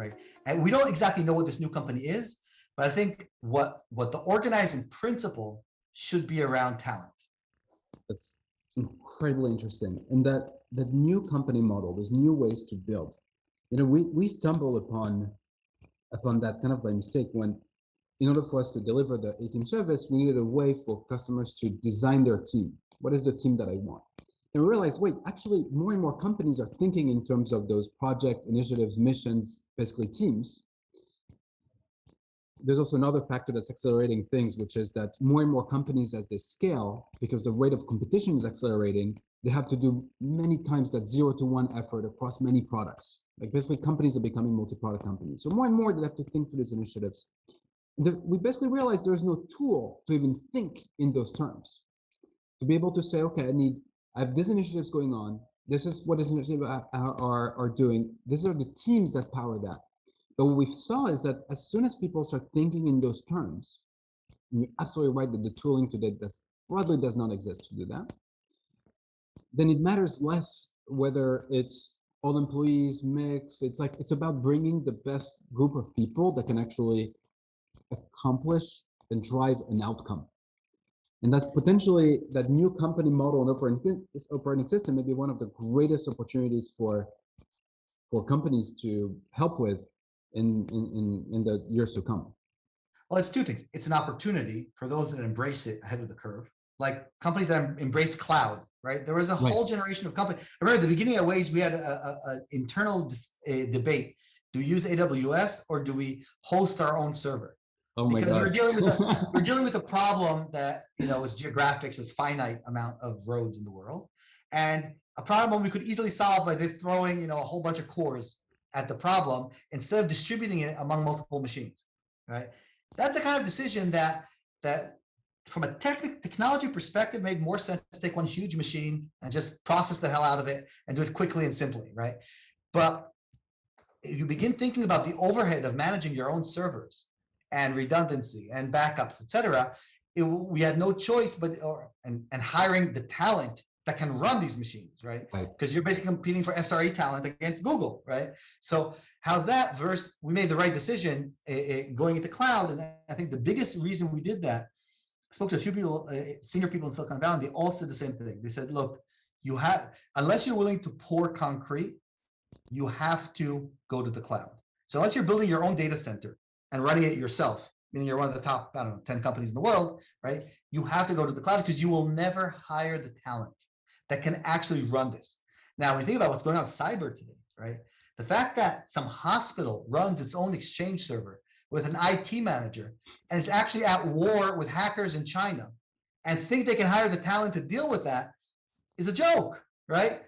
right? And we don't exactly know what this new company is, but I think what the organizing principle should be around talent. That's incredibly interesting. And that new company model, there's new ways to build. We stumble upon that kind of by mistake when, in order for us to deliver the A-team service, we needed a way for customers to design their team. What is the team that I want? And we realized, wait, actually, more and more companies are thinking in terms of those project initiatives, missions, basically teams. There's also another factor that's accelerating things, which is that more and more companies, as they scale, because the rate of competition is accelerating, they have to do many times that 0 to 1 effort across many products. Like basically companies are becoming multi-product companies. So more and more they have to think through these initiatives. We basically realized there's no tool to even think in those terms. To be able to say, okay, I have these initiatives going on. This is what these initiatives are doing. These are the teams that power that. But what we saw is that as soon as people start thinking in those terms, and you're absolutely right that the tooling today broadly does not exist to do that, then it matters less whether it's all employees, mix. It's about bringing the best group of people that can actually accomplish and drive an outcome. And that's potentially that new company model and operating system may be one of the greatest opportunities for companies to help with in the years to come. Well, it's two things. It's an opportunity for those that embrace it ahead of the curve, like companies that embraced cloud, right? There was a whole generation of companies. I remember at the beginning of Waze, we had an internal debate. Do we use AWS or do we host our own server? Oh my because God. we're dealing with a problem that is geographics, is finite amount of roads in the world, and a problem we could easily solve by just throwing a whole bunch of cores at the problem instead of distributing it among multiple machines, right? That's a kind of decision that from a technology perspective made more sense to take one huge machine and just process the hell out of it and do it quickly and simply, right? But if you begin thinking about the overhead of managing your own servers and redundancy and backups, etc., we had no choice and hiring the talent that can run these machines, right? Because you're basically competing for SRE talent against Google, right? So how's that versus we made the right decision going into cloud? And I think the biggest reason we did that, I spoke to a few people, senior people in Silicon Valley, they all said the same thing. They said, look, unless you're willing to pour concrete, you have to go to the cloud. So unless you're building your own data center and running it yourself, meaning you're one of the top, 10 companies in the world, right? You have to go to the cloud because you will never hire the talent that can actually run this. Now, when you think about what's going on with cyber today, right? The fact that some hospital runs its own Exchange server with an IT manager and is actually at war with hackers in China and think they can hire the talent to deal with that is a joke, right?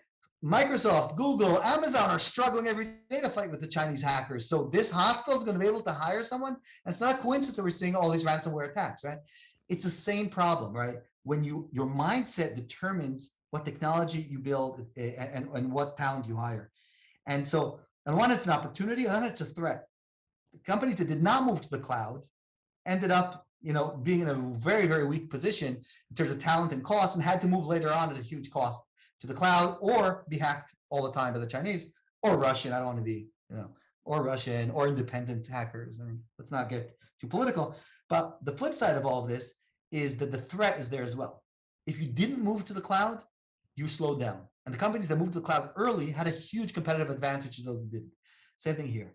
Microsoft, Google, Amazon are struggling every day to fight with the Chinese hackers. So this hospital is going to be able to hire someone. And it's not a coincidence that we're seeing all these ransomware attacks, right? It's the same problem, right? When your mindset determines what technology you build and what talent you hire. And so on one, it's an opportunity, and then it's a threat. Companies that did not move to the cloud ended up being in a very, very weak position in terms of talent and cost, and had to move later on at a huge cost to the cloud, or be hacked all the time by the Chinese or Russian. I don't want to be, or Russian or independent hackers. I mean, let's not get too political. But the flip side of all of this is that the threat is there as well. If you didn't move to the cloud, you slowed down. And the companies that moved to the cloud early had a huge competitive advantage to those that didn't. Same thing here.